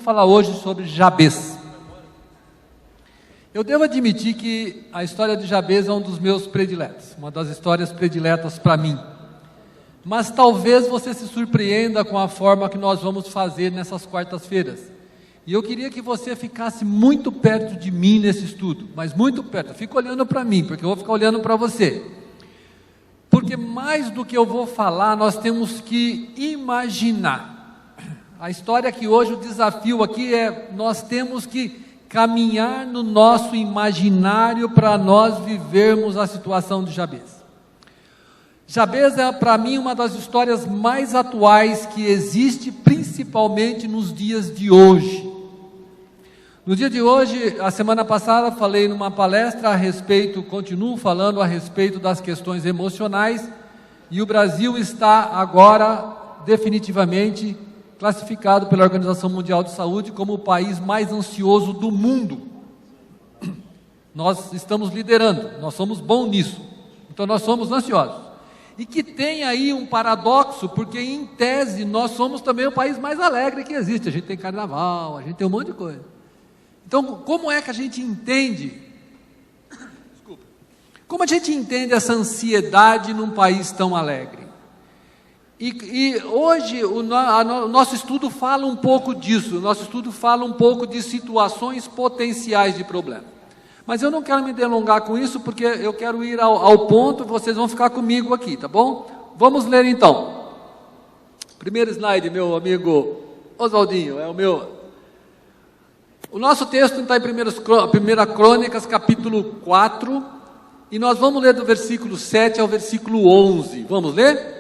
falar hoje sobre Jabez. Eu devo admitir que a história de Jabez é um dos meus prediletos, uma das histórias prediletas para mim. Mas talvez você se surpreenda com a forma que nós vamos fazer nessas quartas-feiras. E eu queria que você ficasse muito perto de mim nesse estudo, mas muito perto. Fica olhando para mim, porque eu vou ficar olhando para você. Porque mais do que eu vou falar, nós temos que imaginar. A história que hoje, o desafio aqui é, nós temos que caminhar no nosso imaginário para nós vivermos a situação de Jabez. Jabez é para mim uma das histórias mais atuais que existe, principalmente nos dias de hoje. No dia de hoje, a semana passada, falei numa palestra continuo falando a respeito das questões emocionais, e o Brasil está agora definitivamente classificado pela Organização Mundial de Saúde como o país mais ansioso do mundo. Nós estamos liderando, nós somos bons nisso, então nós somos ansiosos. E que tem aí um paradoxo, porque em tese nós somos também o país mais alegre que existe. A gente tem carnaval, a gente tem um monte de coisa. Então, como é que a gente entende? Desculpa. Como a gente entende essa ansiedade num país tão alegre? E hoje o nosso estudo fala um pouco disso. O nosso estudo fala um pouco de situações potenciais de problema. Mas eu não quero me delongar com isso, porque eu quero ir ao ponto, vocês vão ficar comigo aqui, tá bom? Vamos ler então. Primeiro slide, meu amigo Oswaldinho, é o meu. O nosso texto está em 1 Crônicas, capítulo 4, e nós vamos ler do versículo 7 ao versículo 11. Vamos ler?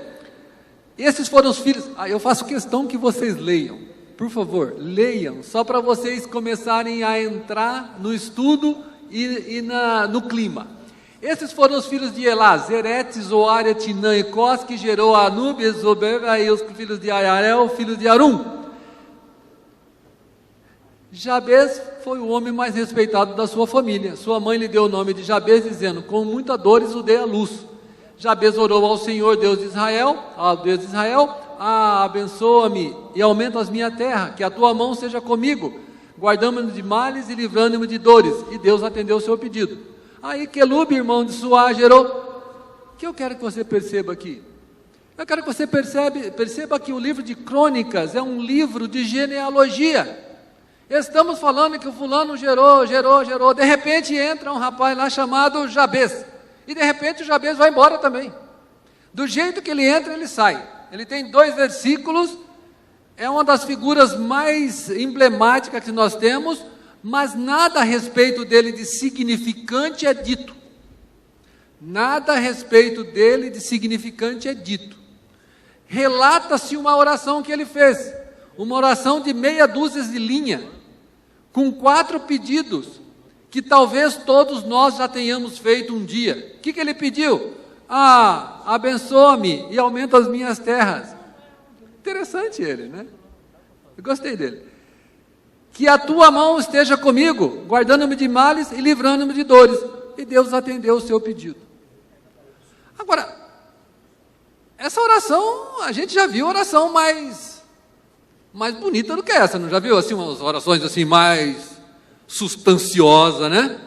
Esses foram os filhos. Eu faço questão que vocês leiam. Por favor, leiam, só para vocês começarem a entrar no estudo no clima. Esses foram os filhos de Elá: Zerete, Zoar, Etinã e Cós, que gerou a Anube, Zobeba, e os filhos de Ayarel, filhos de Arum. Jabez foi o homem mais respeitado da sua família. Sua mãe lhe deu o nome de Jabez, dizendo: com muitas dores o dei à luz. Jabez orou ao Senhor, Deus de Israel, ao Deus de Israel: abençoa-me e aumenta as minha terra, que a tua mão seja comigo, guardando-me de males e livrando-me de dores. E Deus atendeu o seu pedido. Aí Quelube, irmão de Suá, gerou. O que eu quero que você perceba aqui? Eu quero que você perceba que o livro de Crônicas é um livro de genealogia. Estamos falando que o fulano gerou. De repente entra um rapaz lá chamado Jabez. E de repente o Jabez vai embora também. Do jeito que ele entra, ele sai. Ele tem 2 versículos. É uma das figuras mais emblemáticas que nós temos, mas nada a respeito dele de significante é dito. Nada a respeito dele de significante é dito. Relata-se uma oração que ele fez, uma oração de meia dúzia de linha, com 4 pedidos, que talvez todos nós já tenhamos feito um dia. O que ele pediu? Abençoa-me e aumenta as minhas terras. Interessante ele, né? Eu gostei dele. Que a tua mão esteja comigo, guardando-me de males e livrando-me de dores. E Deus atendeu o seu pedido. Agora, essa oração, a gente já viu oração mais bonita do que essa, não já viu? Assim, umas orações assim mais substanciosas, né?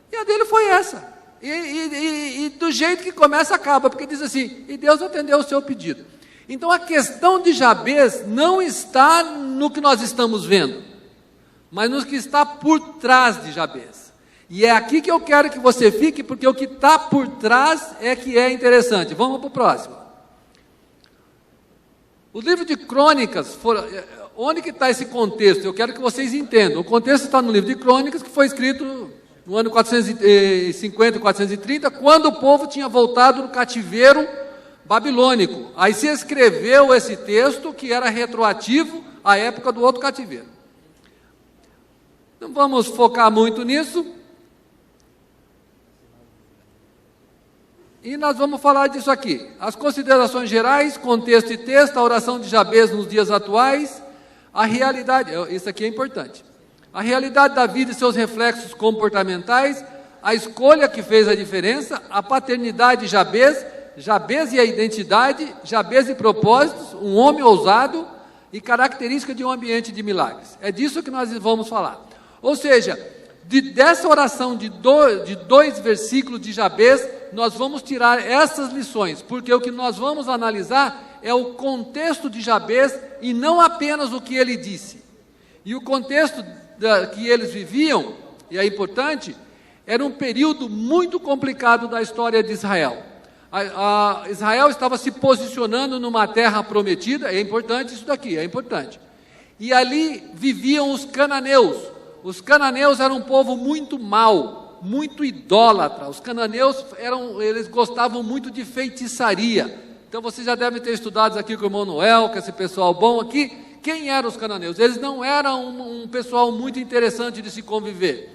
E a dele foi essa. E do jeito que começa, acaba, porque diz assim: e Deus atendeu o seu pedido. Então a questão de Jabez não está no que nós estamos vendo, mas no que está por trás de Jabez. E é aqui que eu quero que você fique, porque o que está por trás é que é interessante. Vamos para o próximo. O livro de Crônicas, onde que está esse contexto? Eu quero que vocês entendam. O contexto está no livro de Crônicas, que foi escrito no ano 450 e 430, quando o povo tinha voltado do cativeiro babilônico. Aí se escreveu esse texto que era retroativo à época do outro cativeiro. Não vamos focar muito nisso. E nós vamos falar disso aqui. As considerações gerais, contexto e texto, a oração de Jabez nos dias atuais, a realidade, isso aqui é importante. A realidade da vida e seus reflexos comportamentais, a escolha que fez a diferença, a paternidade de Jabez, Jabez e a identidade, Jabez e propósitos, um homem ousado, e característica de um ambiente de milagres. É disso que nós vamos falar. Ou seja, dessa oração de dois versículos de Jabez, nós vamos tirar essas lições, porque o que nós vamos analisar é o contexto de Jabez e não apenas o que ele disse. E o contexto que eles viviam, e é importante, era um período muito complicado da história de Israel. Israel estava se posicionando numa terra prometida, é importante isso daqui, é importante. E ali viviam os cananeus. Os cananeus eram um povo muito mau, muito idólatra. Os cananeus eles gostavam muito de feitiçaria. Então vocês já devem ter estudado aqui com o irmão Noel, com esse pessoal bom aqui. Quem eram os cananeus? Eles não eram um pessoal muito interessante de se conviver.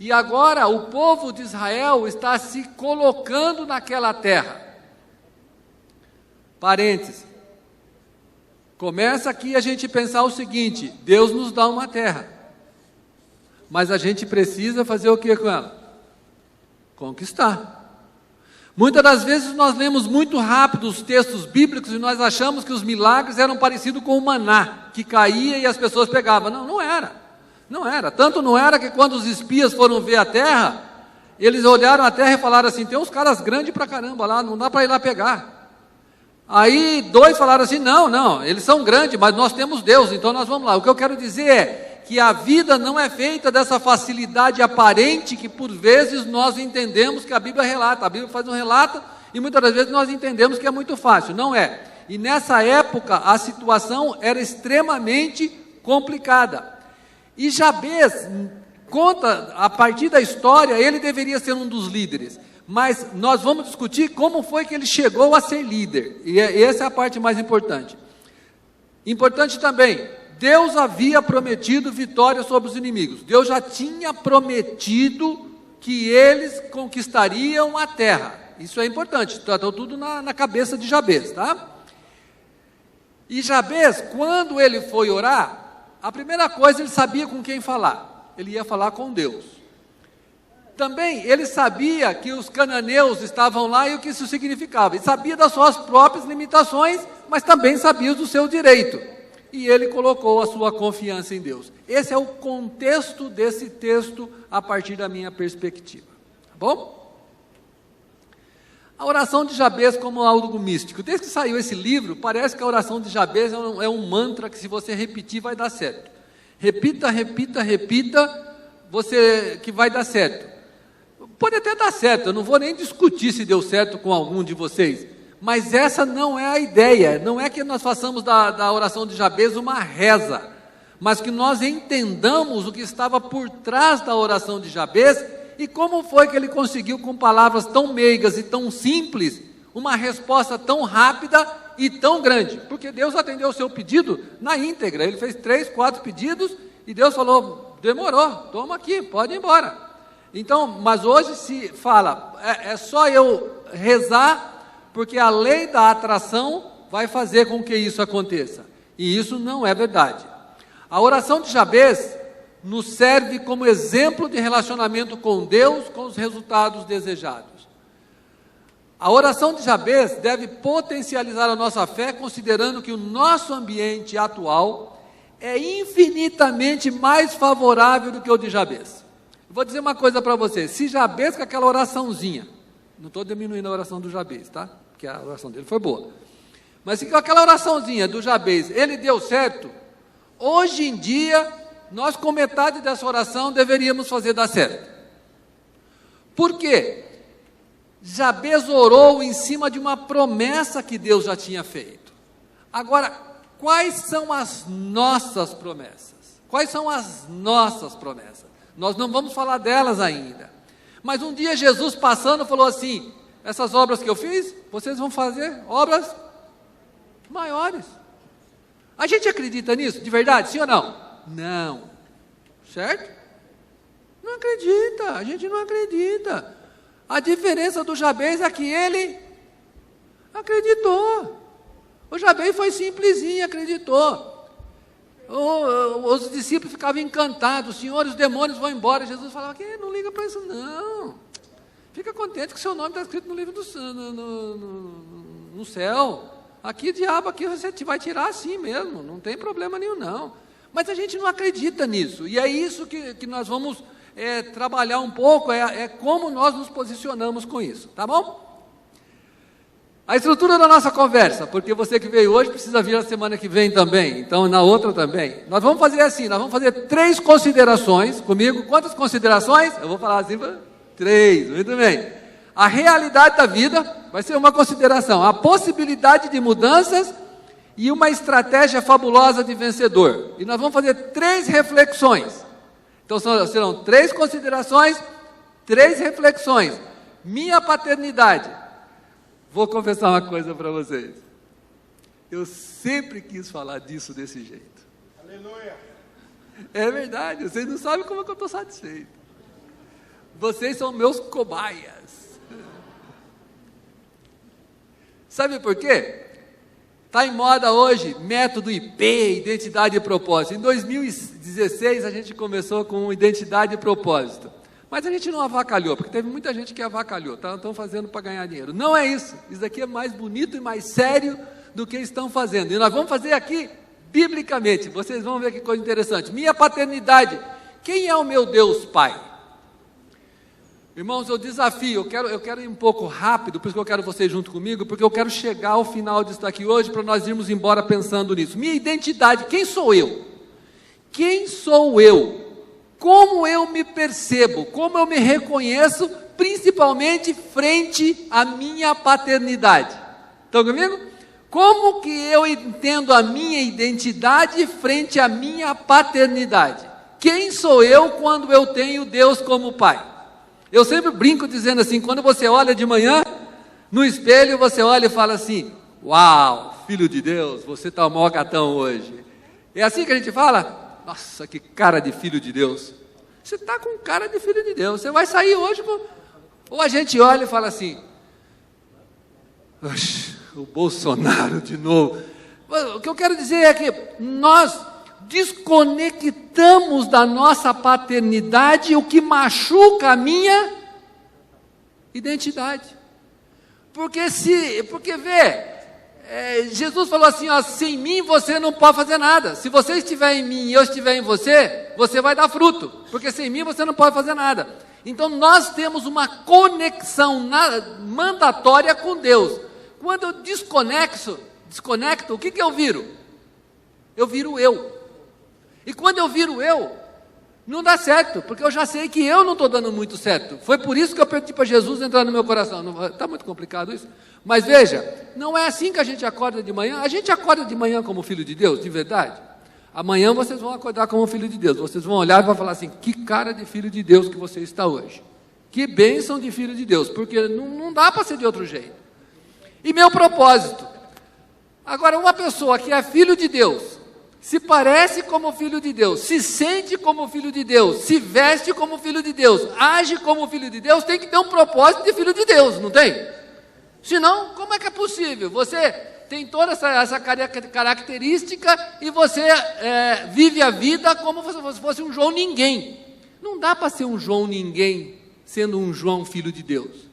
E agora o povo de Israel está se colocando naquela terra. Parênteses. Começa aqui a gente pensar o seguinte: Deus nos dá uma terra, mas a gente precisa fazer o que com ela? Conquistar. Muitas das vezes nós lemos muito rápido os textos bíblicos e nós achamos que os milagres eram parecidos com o maná, que caía e as pessoas pegavam. Não, não era. Não era. Tanto não era que quando os espias foram ver a terra, eles olharam a terra e falaram assim: tem uns caras grandes pra caramba lá, não dá para ir lá pegar. Aí 2 falaram assim: não, eles são grandes, mas nós temos Deus, então nós vamos lá. O que eu quero dizer é que a vida não é feita dessa facilidade aparente que por vezes nós entendemos que a Bíblia relata. A Bíblia faz um relato e muitas das vezes nós entendemos que é muito fácil. Não é. E nessa época a situação era extremamente complicada. E Jabez conta, a partir da história, ele deveria ser um dos líderes. Mas nós vamos discutir como foi que ele chegou a ser líder. E essa é a parte mais importante. Importante também, Deus havia prometido vitória sobre os inimigos. Deus já tinha prometido que eles conquistariam a terra. Isso é importante, está tudo na cabeça de Jabez, tá? E Jabez, quando ele foi orar, a primeira coisa, ele sabia com quem falar. Ele ia falar com Deus. Também ele sabia que os cananeus estavam lá e o que isso significava. Ele sabia das suas próprias limitações, mas também sabia do seu direito. E ele colocou a sua confiança em Deus. Esse é o contexto desse texto a partir da minha perspectiva. Tá bom? A oração de Jabez como algo místico. Desde que saiu esse livro, parece que a oração de Jabez é um mantra que se você repetir vai dar certo. Repita, repita, repita, que vai dar certo. Pode até dar certo, eu não vou nem discutir se deu certo com algum de vocês, mas essa não é a ideia. Não é que nós façamos da oração de Jabez uma reza, mas que nós entendamos o que estava por trás da oração de Jabez e como foi que ele conseguiu, com palavras tão meigas e tão simples, uma resposta tão rápida e tão grande, porque Deus atendeu o seu pedido na íntegra. Ele fez 3, 4 pedidos e Deus falou: demorou, toma aqui, pode ir embora. Então, mas hoje se fala, é só eu rezar, porque a lei da atração vai fazer com que isso aconteça. E isso não é verdade. A oração de Jabez nos serve como exemplo de relacionamento com Deus, com os resultados desejados. A oração de Jabez deve potencializar a nossa fé, considerando que o nosso ambiente atual é infinitamente mais favorável do que o de Jabez. Vou dizer uma coisa para você: se Jabez, com aquela oraçãozinha, não estou diminuindo a oração do Jabez, tá? Porque a oração dele foi boa, mas se com aquela oraçãozinha do Jabez ele deu certo, hoje em dia nós com metade dessa oração deveríamos fazer dar certo. Por quê? Jabez orou em cima de uma promessa que Deus já tinha feito. Agora, quais são as nossas promessas? Quais são as nossas promessas? Nós não vamos falar delas ainda. Mas um dia Jesus passando falou assim: essas obras que eu fiz, vocês vão fazer obras maiores. A gente acredita nisso, de verdade, sim ou não? Não. Certo? Não acredita, a gente não acredita. A diferença do Jabez é que ele acreditou. O Jabez foi simplesinho, acreditou. Os discípulos ficavam encantados: Senhor, os demônios vão embora. Jesus falava que não liga para isso não. Fica contente que o seu nome está escrito no livro no céu. aqui diabo, aqui você vai tirar assim mesmo, não tem problema nenhum não. Mas a gente não acredita nisso, e é isso que nós vamos trabalhar um pouco, é como nós nos posicionamos com isso, tá bom? A estrutura da nossa conversa, porque você que veio hoje precisa vir a semana que vem também, então na outra também. Nós vamos fazer assim, nós vamos fazer 3 considerações comigo. Quantas considerações? Eu vou falar assim, 3, muito bem. A realidade da vida vai ser uma consideração, a possibilidade de mudanças e uma estratégia fabulosa de vencedor. E nós vamos fazer 3 reflexões. Então serão 3 considerações, 3 reflexões. Minha paternidade. Vou confessar uma coisa para vocês. Eu sempre quis falar disso desse jeito. Aleluia! É verdade, vocês não sabem como é que eu estou satisfeito. Vocês são meus cobaias. Sabe por quê? Está em moda hoje, método IP, identidade e propósito. Em 2016 a gente começou com identidade e propósito. Mas a gente não avacalhou, porque teve muita gente que avacalhou, estão fazendo para ganhar dinheiro. Não é isso, isso daqui é mais bonito e mais sério do que estão fazendo. E nós vamos fazer aqui, biblicamente, vocês vão ver que coisa interessante. Minha paternidade, quem é o meu Deus Pai? Irmãos, eu desafio, eu quero ir um pouco rápido, por isso que eu quero vocês junto comigo, porque eu quero chegar ao final disso daqui hoje, para nós irmos embora pensando nisso. Minha identidade, quem sou eu? Quem sou eu? Como eu me percebo, como eu me reconheço, principalmente frente à minha paternidade. Estão comigo? Como que eu entendo a minha identidade frente à minha paternidade? Quem sou eu quando eu tenho Deus como Pai? Eu sempre brinco dizendo assim, quando você olha de manhã, no espelho você olha e fala assim, uau, filho de Deus, você está o maior gatão hoje. É assim que a gente fala? Nossa, que cara de filho de Deus. Você está com cara de filho de Deus. Você vai sair hoje com... Ou a gente olha e fala assim, o Bolsonaro de novo. O que eu quero dizer é que nós desconectamos da nossa paternidade o que machuca a minha identidade. Porque vê... Jesus falou assim, ó, sem mim você não pode fazer nada. Se você estiver em mim e eu estiver em você, você vai dar fruto, porque sem mim você não pode fazer nada. Então nós temos uma conexão mandatória com Deus. Quando eu desconecto, o que eu viro? Eu viro eu. E quando eu viro eu, não dá certo, porque eu já sei que eu não estou dando muito certo. Foi por isso que eu pedi para Jesus entrar no meu coração. Está muito complicado isso? Mas veja, não é assim que a gente acorda de manhã. A gente acorda de manhã como filho de Deus, de verdade. Amanhã vocês vão acordar como filho de Deus. Vocês vão olhar e vão falar assim, que cara de filho de Deus que você está hoje. Que bênção de filho de Deus, porque não dá para ser de outro jeito. E meu propósito. Agora, uma pessoa que é filho de Deus, se parece como filho de Deus, se sente como filho de Deus, se veste como filho de Deus, age como filho de Deus, tem que ter um propósito de filho de Deus, não tem? Senão, como é que é possível? Você tem toda essa característica e você vive a vida como se fosse um João ninguém. Não dá para ser um João ninguém sendo um João filho de Deus.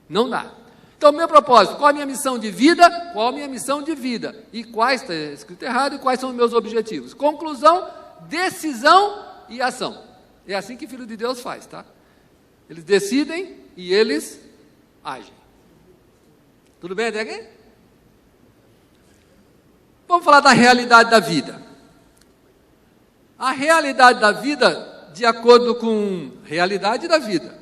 Não dá. Então, meu propósito, qual a minha missão de vida? Qual a minha missão de vida? E quais, está escrito errado, e quais são os meus objetivos? Conclusão, decisão e ação. É assim que filho de Deus faz, tá? Eles decidem e eles agem. Tudo bem até aqui? Vamos falar da realidade da vida. A realidade da vida, de acordo com... Realidade da vida.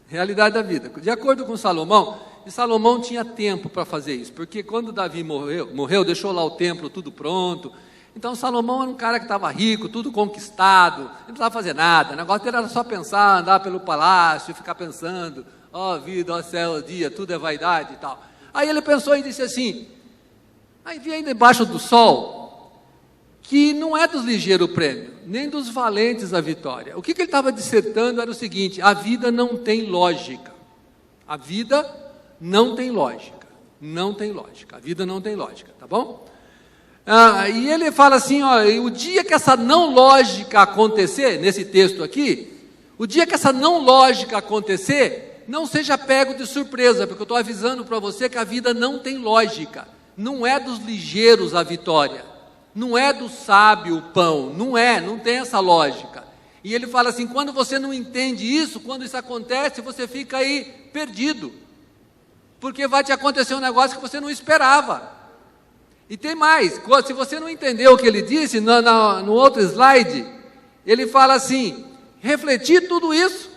Realidade da vida. De acordo com Salomão, e Salomão tinha tempo para fazer isso, porque quando Davi morreu, deixou lá o templo tudo pronto. Então Salomão era um cara que estava rico, tudo conquistado, não precisava fazer nada, o negócio dele era só pensar, andar pelo palácio, ficar pensando, ó vida, ó céu, ó dia, tudo é vaidade e tal. Aí ele pensou e disse assim, aí vi ainda embaixo do sol, que não é dos ligeiros o prêmio, nem dos valentes a vitória. O que ele estava dissertando era o seguinte, a vida não tem lógica. A vida não tem lógica, não tem lógica, a vida não tem lógica, tá bom? E ele fala assim, ó, o dia que essa não lógica acontecer, nesse texto aqui, o dia que essa não lógica acontecer, não seja pego de surpresa, porque eu estou avisando para você que a vida não tem lógica, não é dos ligeiros a vitória, não é do sábio o pão, não tem essa lógica. E ele fala assim, quando você não entende isso, quando isso acontece, você fica aí perdido, porque vai te acontecer um negócio que você não esperava. E tem mais, se você não entendeu o que ele disse, no outro slide, ele fala assim, refleti tudo isso,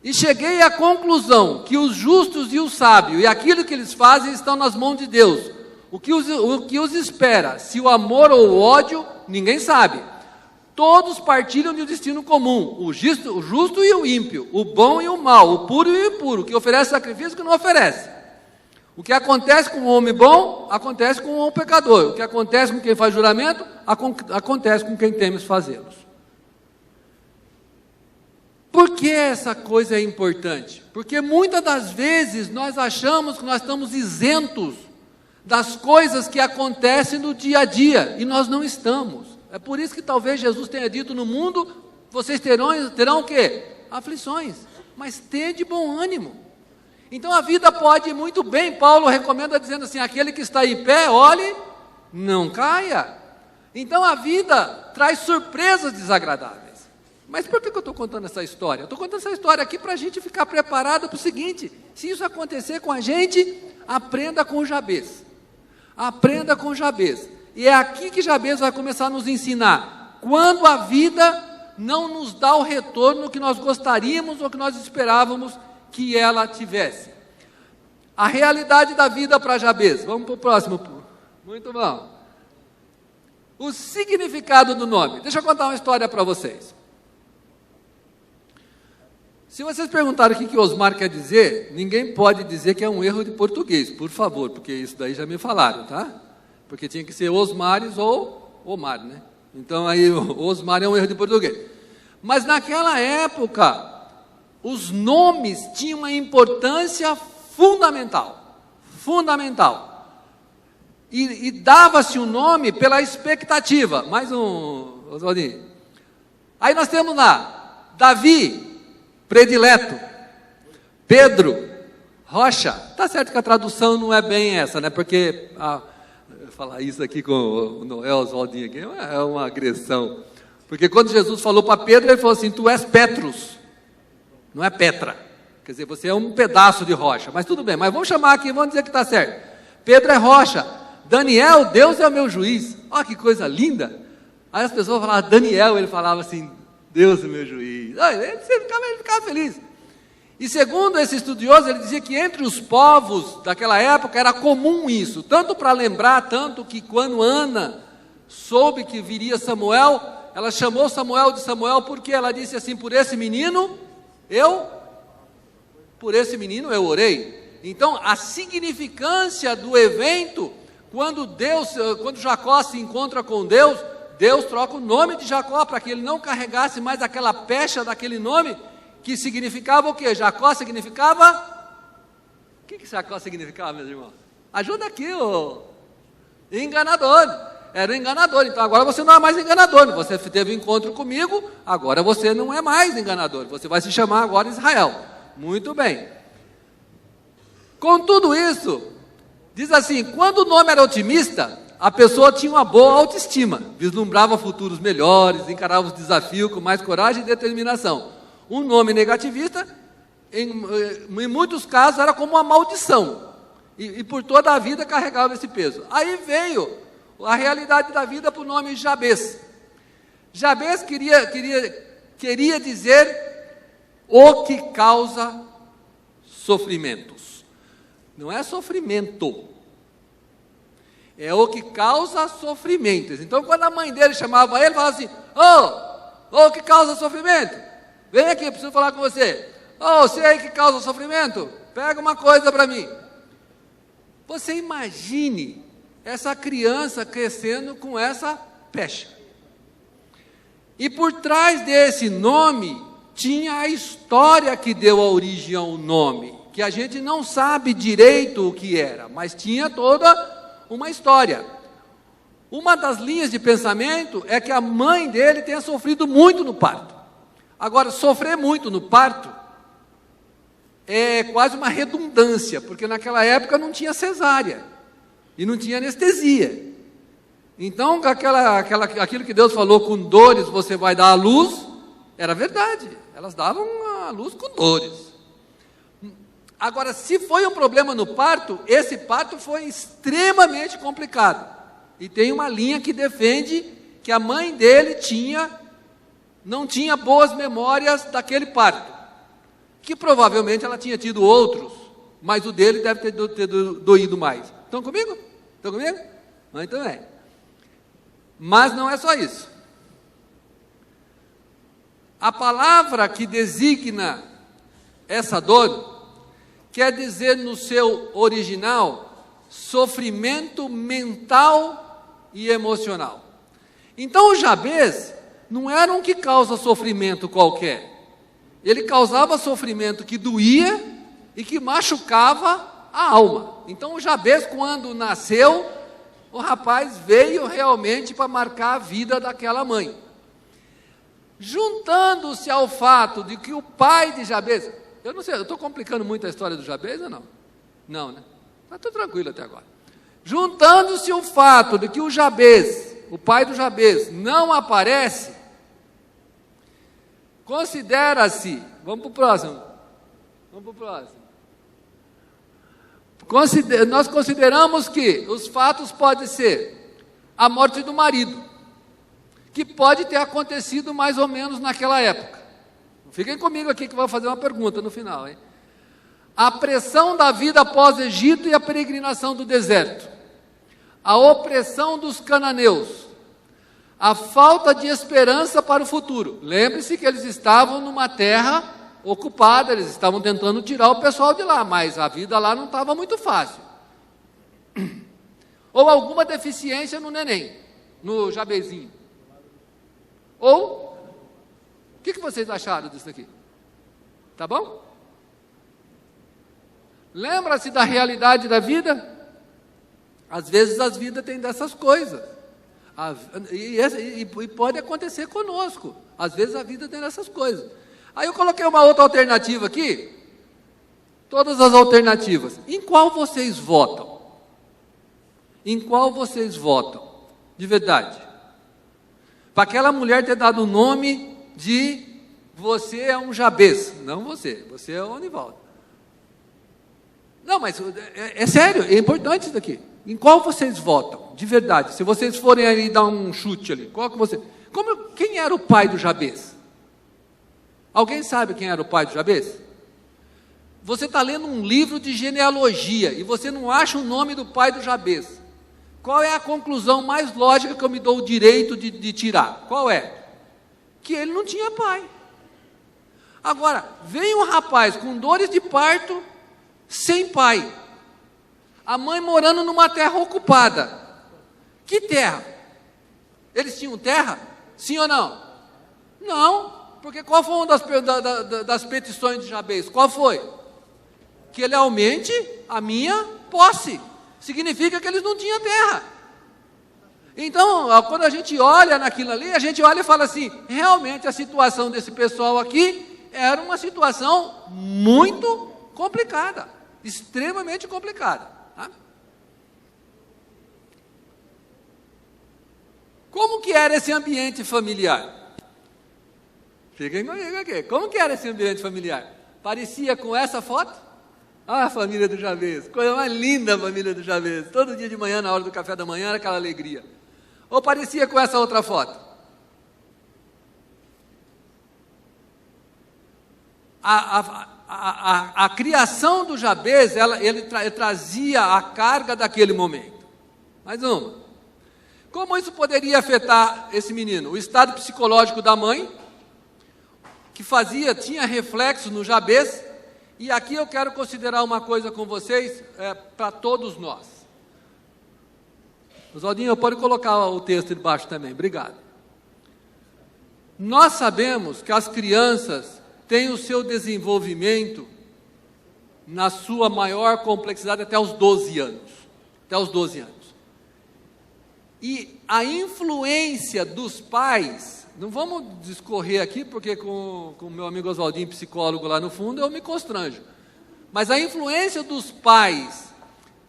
e cheguei à conclusão que os justos e os sábios, e aquilo que eles fazem, estão nas mãos de Deus. O que os espera, se o amor ou o ódio, ninguém sabe. Todos partilham de um destino comum, o justo e o ímpio, o bom e o mal, o puro e o impuro, o que oferece sacrifício e o que não oferece. O que acontece com o homem bom, acontece com o homem pecador. O que acontece com quem faz juramento, acontece com quem teme fazê-los. Por que essa coisa é importante? Porque muitas das vezes nós achamos que nós estamos isentos das coisas que acontecem no dia a dia, e nós não estamos. É por isso que talvez Jesus tenha dito, no mundo vocês terão o quê? Aflições, mas tende bom ânimo. Então a vida pode ir muito bem, Paulo recomenda dizendo assim, aquele que está em pé, olhe, não caia. Então a vida traz surpresas desagradáveis. Mas por que eu estou contando essa história? Eu estou contando essa história aqui para a gente ficar preparado para o seguinte, se isso acontecer com a gente, aprenda com Jabez. Aprenda com Jabez. E é aqui que Jabez vai começar a nos ensinar. Quando a vida não nos dá o retorno que nós gostaríamos ou que nós esperávamos que ela tivesse. A realidade da vida para Jabez. Vamos para o próximo. Muito bom. O significado do nome. Deixa eu contar uma história para vocês. Se vocês perguntarem o que Osmar quer dizer, ninguém pode dizer que é um erro de português, por favor, porque isso daí já me falaram, tá? Porque tinha que ser Osmares ou Omar, né? Então aí Osmar é um erro de português. Mas naquela época, os nomes tinham uma importância fundamental. E dava-se o nome pela expectativa. Mais um, Oswaldinho. Aí nós temos lá, Davi, predileto, Pedro, Rocha. Tá certo que a tradução não é bem essa, né? Porque falar isso aqui com o Noel Oswaldinho aqui é uma agressão. Porque quando Jesus falou para Pedro, ele falou assim, tu és Petrus, não é Petra. Quer dizer, você é um pedaço de rocha. Mas tudo bem, mas vamos chamar aqui, vamos dizer que está certo. Pedro é rocha, Daniel, Deus é o meu juiz. Olha que coisa linda. Aí as pessoas falavam Daniel, ele falava assim, Deus é meu juiz. Ele ficava feliz. E segundo esse estudioso, ele dizia que entre os povos daquela época era comum isso, tanto para lembrar, tanto que quando Ana soube que viria Samuel, ela chamou Samuel de Samuel, porque ela disse assim, por esse menino eu orei. Então a significância do evento, quando Jacó se encontra com Deus, Deus troca o nome de Jacó para que ele não carregasse mais aquela pecha daquele nome, que significava o quê? Jacó significava... O que Jacó significava, meus irmãos? Ajuda aqui, enganador. Era um enganador, então agora você não é mais enganador. Você teve um encontro comigo, agora você não é mais enganador. Você vai se chamar agora Israel. Muito bem. Com tudo isso, diz assim, quando o nome era otimista, a pessoa tinha uma boa autoestima, vislumbrava futuros melhores, encarava os desafios com mais coragem e determinação. Um nome negativista, em muitos casos, era como uma maldição, e por toda a vida carregava esse peso. Aí veio a realidade da vida para o nome Jabez. Jabez queria dizer o que causa sofrimentos. Não é sofrimento, é o que causa sofrimentos. Então quando a mãe dele chamava ele, falava assim, o que causa sofrimento? Vem aqui, preciso falar com você. Você aí que causa sofrimento, pega uma coisa para mim. Você imagine essa criança crescendo com essa pecha. E por trás desse nome, tinha a história que deu a origem ao nome, que a gente não sabe direito o que era, mas tinha toda uma história. Uma das linhas de pensamento é que a mãe dele tenha sofrido muito no parto. Agora, sofrer muito no parto é quase uma redundância, porque naquela época não tinha cesárea e não tinha anestesia. Então, aquilo que Deus falou, com dores você vai dar à luz, era verdade. Elas davam a luz com dores. Agora, se foi um problema no parto, esse parto foi extremamente complicado. E tem uma linha que defende que a mãe dele não tinha boas memórias daquele parto. Que provavelmente ela tinha tido outros, mas o dele deve ter doído mais. Estão comigo? Estão comigo? Muito bem. Mas não é só isso. A palavra que designa essa dor quer dizer no seu original sofrimento mental e emocional. Então o Jabez não era um que causa sofrimento qualquer. Ele causava sofrimento que doía e que machucava a alma. Então o Jabez, quando nasceu, o rapaz veio realmente para marcar a vida daquela mãe. Juntando-se ao fato de que o pai de Jabez, eu não sei, eu estou complicando muito a história do Jabez ou não? Não, né? Está tudo tranquilo até agora. Juntando-se o fato de que o Jabez, o pai do Jabez, não aparece, considera-se, vamos para o próximo, nós consideramos que os fatos podem ser a morte do marido, que pode ter acontecido mais ou menos naquela época. Fiquem comigo aqui que eu vou fazer uma pergunta no final, hein? A pressão da vida após Egito e a peregrinação do deserto, a opressão dos cananeus, a falta de esperança para o futuro. Lembre-se que eles estavam numa terra ocupada, eles estavam tentando tirar o pessoal de lá, mas a vida lá não estava muito fácil. Ou alguma deficiência no neném, no Jabezinho. Ou, o que vocês acharam disso aqui? Tá bom? Lembra-se da realidade da vida? Às vezes as vidas têm dessas coisas. E pode acontecer conosco. Às vezes a vida tem dessas coisas. Aí eu coloquei uma outra alternativa aqui. Todas as alternativas. Em qual vocês votam? Em qual vocês votam? De verdade. Para aquela mulher ter dado o nome de você é um Jabez. Não você é o Onivaldo. Não, mas é sério, é importante isso daqui. Em qual vocês votam? De verdade. Se vocês forem ali dar um chute ali, qual que você... Quem era o pai do Jabez? Alguém sabe quem era o pai do Jabez? Você está lendo um livro de genealogia e você não acha o nome do pai do Jabez. Qual é a conclusão mais lógica que eu me dou o direito de tirar? Qual é? Que ele não tinha pai. Agora, vem um rapaz com dores de parto, sem pai. A mãe morando numa terra ocupada. Que terra? Eles tinham terra? Sim ou não? Não. Porque qual foi uma das petições de Jabez? Qual foi? Que ele aumente a minha posse. Significa que eles não tinham terra. Então, quando a gente olha naquilo ali, a gente olha e fala assim, realmente a situação desse pessoal aqui era uma situação muito complicada, extremamente complicada. Tá? Como que era esse ambiente familiar? Fiquem comigo aqui. Como que era esse ambiente familiar? Parecia com essa foto? Ah, a família do Jabez, coisa mais linda a família do Jabez. Todo dia de manhã, na hora do café da manhã, era aquela alegria. Ou parecia com essa outra foto? A criação do Jabez, ele trazia a carga daquele momento. Mais uma. Como isso poderia afetar esse menino? O estado psicológico da mãe, que tinha reflexo no Jabez. E aqui eu quero considerar uma coisa com vocês, para todos nós. Oswaldinho, pode colocar o texto embaixo também, obrigado. Nós sabemos que as crianças têm o seu desenvolvimento na sua maior complexidade até os 12 anos. Até os 12 anos. E a influência dos pais, não vamos discorrer aqui, porque com o meu amigo Oswaldinho, psicólogo lá no fundo, eu me constranjo. Mas a influência dos pais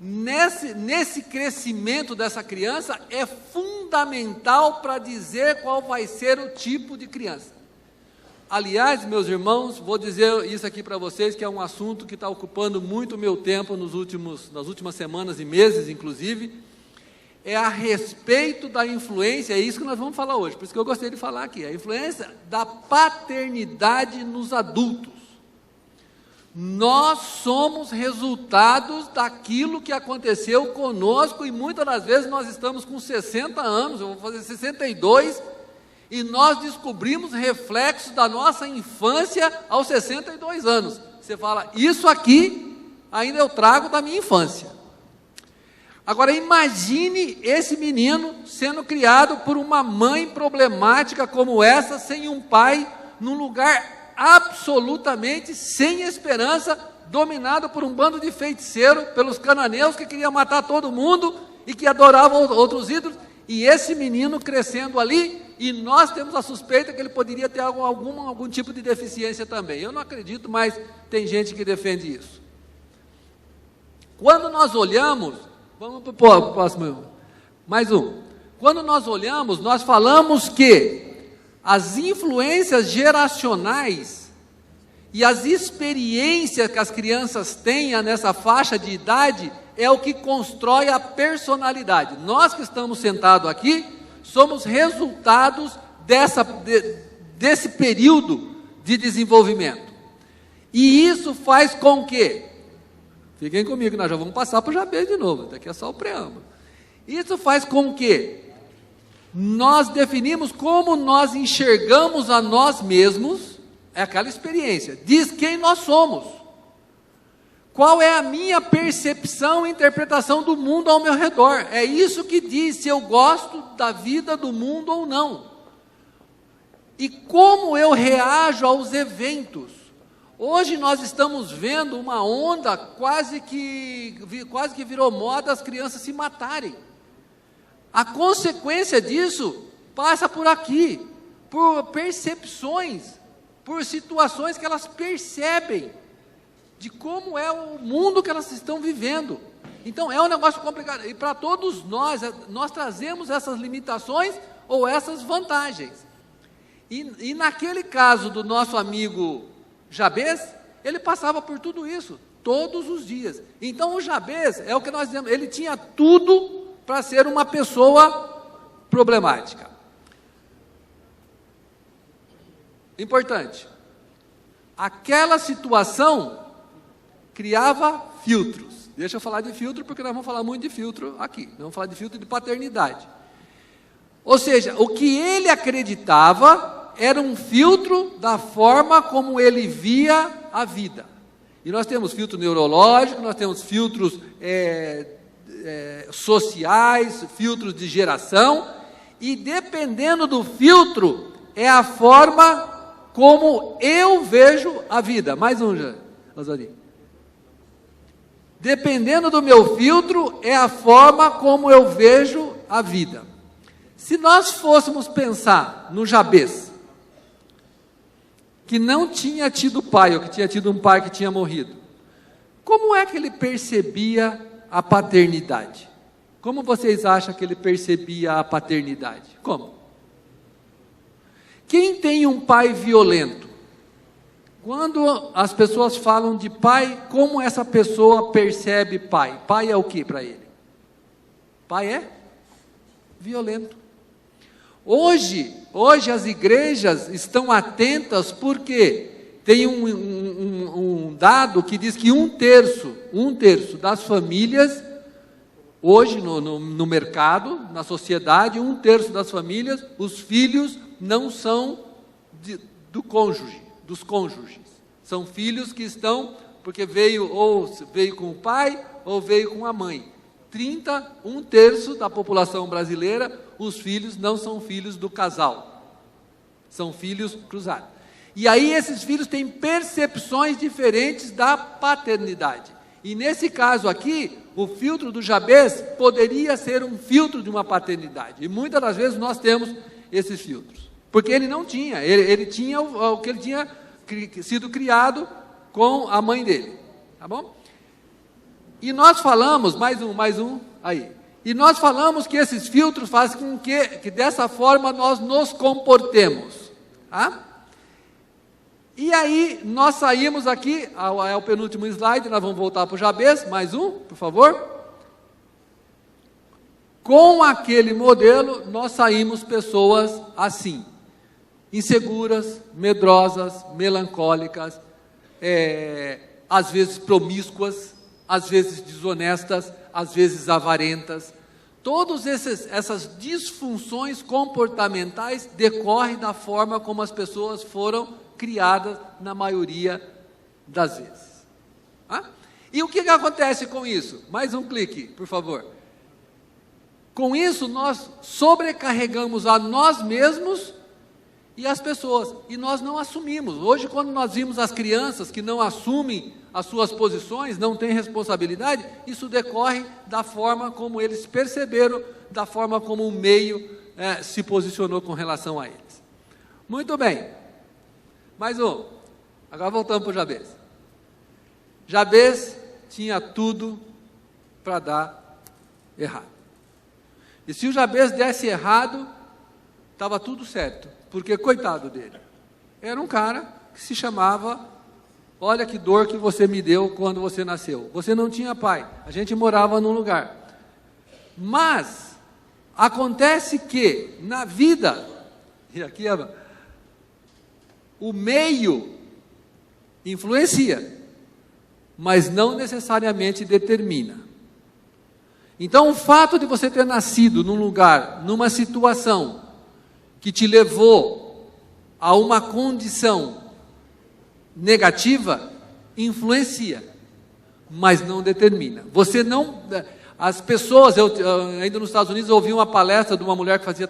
nesse crescimento dessa criança é fundamental para dizer qual vai ser o tipo de criança. Aliás, meus irmãos, vou dizer isso aqui para vocês, que é um assunto que está ocupando muito o meu tempo nas últimas semanas e meses, inclusive, é a respeito da influência, é isso que nós vamos falar hoje, por isso que eu gostei de falar aqui, a influência da paternidade nos adultos. Nós somos resultados daquilo que aconteceu conosco, e muitas das vezes nós estamos com 60 anos, eu vou fazer 62, e nós descobrimos reflexos da nossa infância aos 62 anos. Você fala, isso aqui ainda eu trago da minha infância. Agora imagine esse menino sendo criado por uma mãe problemática como essa, sem um pai, num lugar absolutamente sem esperança, dominado por um bando de feiticeiros, pelos cananeus que queriam matar todo mundo e que adoravam outros ídolos, e esse menino crescendo ali, e nós temos a suspeita que ele poderia ter algum tipo de deficiência também. Eu não acredito, mas tem gente que defende isso. Quando nós olhamos, vamos para o próximo, mais um. Quando nós olhamos, nós falamos que as influências geracionais e as experiências que as crianças têm nessa faixa de idade é o que constrói a personalidade. Nós que estamos sentados aqui, somos resultados desse período de desenvolvimento. E isso faz com que, fiquem comigo, nós já vamos passar para o Jabez de novo, daqui é só o preâmbulo. Isso faz com que nós definimos como nós enxergamos a nós mesmos, é aquela experiência, diz quem nós somos. Qual é a minha percepção e interpretação do mundo ao meu redor? É isso que diz se eu gosto da vida, do mundo ou não. E como eu reajo aos eventos. Hoje nós estamos vendo uma onda quase que virou moda as crianças se matarem. A consequência disso passa por aqui, por percepções, por situações que elas percebem de como é o mundo que elas estão vivendo. Então é um negócio complicado, e para todos nós trazemos essas limitações ou essas vantagens. E naquele caso do nosso amigo Jabez, ele passava por tudo isso, todos os dias. Então o Jabez, é o que nós dizemos, ele tinha tudo para ser uma pessoa problemática. Importante, aquela situação criava filtros. Deixa eu falar de filtro, porque nós vamos falar muito de filtro aqui. Nós vamos falar de filtro de paternidade. Ou seja, o que ele acreditava era um filtro da forma como ele via a vida. E nós temos filtro neurológico, nós temos filtros sociais, filtros de geração, e dependendo do filtro, é a forma como eu vejo a vida. Mais um, Oswaldinho. Dependendo do meu filtro, é a forma como eu vejo a vida. Se nós fôssemos pensar no Jabez, que não tinha tido pai, ou que tinha tido um pai que tinha morrido, como é que ele percebia a paternidade? Como vocês acham que ele percebia a paternidade? Como? Quem tem um pai violento? Quando as pessoas falam de pai, como essa pessoa percebe pai? Pai é o que para ele? Pai é violento. Hoje as igrejas estão atentas porque tem um dado que diz que um terço das famílias, hoje no mercado, na sociedade, um terço das famílias, os filhos não são dos cônjuges. São filhos que estão, porque veio com o pai, ou veio com a mãe. Um terço da população brasileira, os filhos não são filhos do casal. São filhos cruzados. E aí esses filhos têm percepções diferentes da paternidade. E nesse caso aqui, o filtro do Jabez poderia ser um filtro de uma paternidade. E muitas das vezes nós temos esses filtros. Porque ele não tinha, ele tinha o que ele tinha sido criado com a mãe dele. tá bom? E nós falamos, mais um, aí. E nós falamos que esses filtros fazem com que dessa forma nós nos comportemos, tá? E aí, nós saímos aqui, é o penúltimo slide, nós vamos voltar para o Jabez, mais um, por favor. Com aquele modelo, nós saímos pessoas assim, inseguras, medrosas, melancólicas, às vezes promíscuas, às vezes desonestas, às vezes avarentas. Todas essas disfunções comportamentais decorrem da forma como as pessoas foram criadas na maioria das vezes. E o que acontece com isso? Mais um clique, por favor. Com isso, nós sobrecarregamos a nós mesmos e as pessoas, e nós não assumimos. Hoje, quando nós vimos as crianças que não assumem as suas posições, não têm responsabilidade, isso decorre da forma como eles perceberam, da forma como o meio se posicionou com relação a eles. Muito bem. Mais um. Agora voltamos para o Jabez. Jabez tinha tudo para dar errado. E se o Jabez desse errado, estava tudo certo, porque coitado dele. Era um cara que se chamava, olha que dor que você me deu quando você nasceu. Você não tinha pai, a gente morava num lugar. Mas, acontece que, na vida, e aqui o meio influencia, mas não necessariamente determina. Então, o fato de você ter nascido num lugar, numa situação que te levou a uma condição negativa, influencia, mas não determina. Você não... As pessoas, ainda nos Estados Unidos, eu ouvi uma palestra de uma mulher que fazia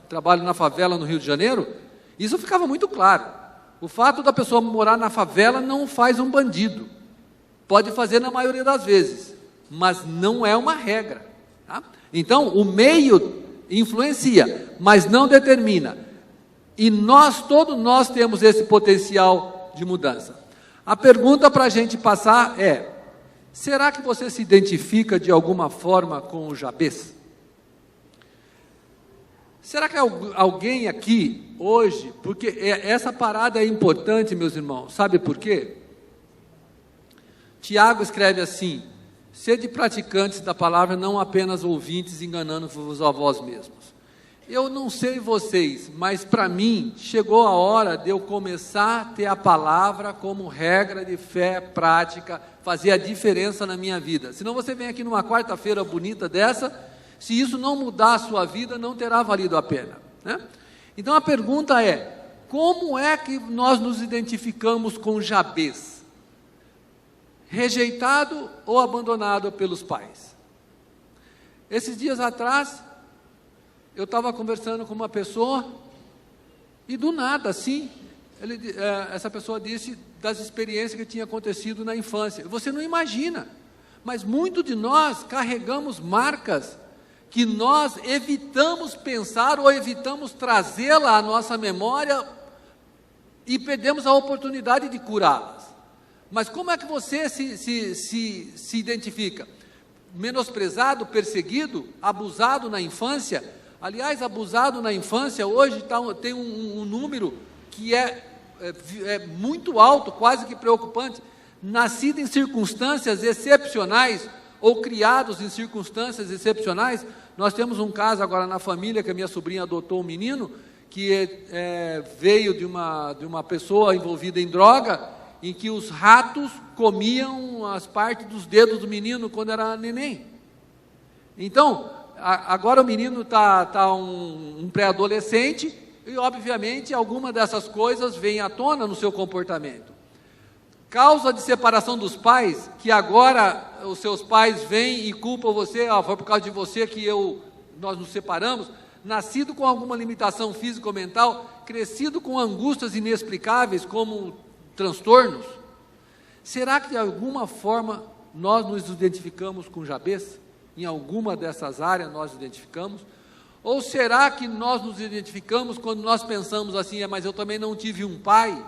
trabalho na favela no Rio de Janeiro, isso ficava muito claro. O fato da pessoa morar na favela não faz um bandido. Pode fazer na maioria das vezes, mas não é uma regra. Tá? Então, o meio influencia, mas não determina. E todos nós temos esse potencial de mudança. A pergunta para a gente passar é: será que você se identifica de alguma forma com o Jabez? Será que alguém aqui, hoje, porque essa parada é importante, meus irmãos, sabe por quê? Tiago escreve assim: sede praticantes da palavra, não apenas ouvintes, enganando-vos a vós mesmos. Eu não sei vocês, mas para mim, chegou a hora de eu começar a ter a palavra como regra de fé prática, fazer a diferença na minha vida. Senão você vem aqui numa quarta-feira bonita dessa, se isso não mudar a sua vida, não terá valido a pena, né? Então a pergunta é: como é que nós nos identificamos com Jabez? Rejeitado ou abandonado pelos pais? Esses dias atrás, eu estava conversando com uma pessoa, e do nada, assim, essa pessoa disse das experiências que tinha acontecido na infância. Você não imagina, mas muito de nós carregamos marcas que nós evitamos pensar ou evitamos trazê-la à nossa memória e perdemos a oportunidade de curá-las. Mas como é que você se identifica? Menosprezado, perseguido, abusado na infância? Aliás, abusado na infância hoje tem um número que é muito alto, quase que preocupante. Nascido em circunstâncias excepcionais ou criados em circunstâncias excepcionais. Nós temos um caso agora na família, que a minha sobrinha adotou um menino, que veio de uma pessoa envolvida em droga, em que os ratos comiam as partes dos dedos do menino quando era neném. Então, agora o menino está um pré-adolescente, e obviamente alguma dessas coisas vem à tona no seu comportamento. Causa de separação dos pais, que agora os seus pais vêm e culpam você: foi por causa de você que nós nos separamos. Nascido com alguma limitação física ou mental, crescido com angústias inexplicáveis como transtornos. Será que de alguma forma nós nos identificamos com Jabez? Em alguma dessas áreas nós nos identificamos? Ou será que nós nos identificamos quando nós pensamos assim: mas eu também não tive um pai,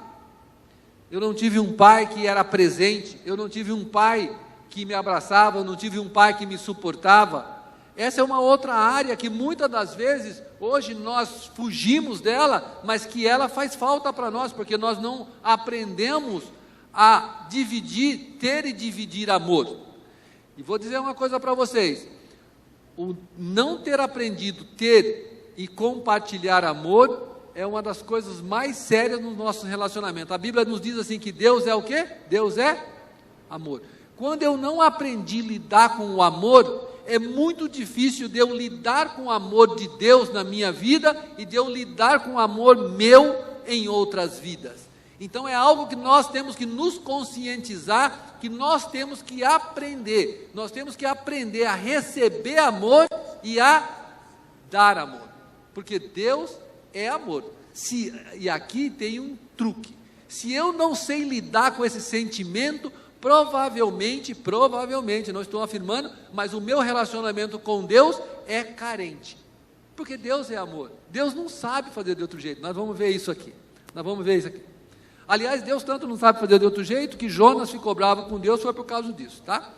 eu não tive um pai que era presente, eu não tive um pai que me abraçava, eu não tive um pai que me suportava. Essa é uma outra área que muitas das vezes, hoje nós fugimos dela, mas que ela faz falta para nós, porque nós não aprendemos a dividir, ter e dividir amor. E vou dizer uma coisa para vocês, o não ter aprendido ter e compartilhar amor, é uma das coisas mais sérias no nosso relacionamento. A Bíblia nos diz assim que Deus é o quê? Deus é amor. Quando eu não aprendi a lidar com o amor, é muito difícil de eu lidar com o amor de Deus na minha vida e de eu lidar com o amor meu em outras vidas. Então é algo que nós temos que nos conscientizar, que nós temos que aprender. Nós temos que aprender a receber amor e a dar amor. Porque Deus é amor. E aqui tem um truque. Se eu não sei lidar com esse sentimento, provavelmente, não estou afirmando, mas o meu relacionamento com Deus é carente. Porque Deus é amor. Deus não sabe fazer de outro jeito. Nós vamos ver isso aqui. Aliás, Deus tanto não sabe fazer de outro jeito, que Jonas ficou bravo com Deus, foi por causa disso, tá?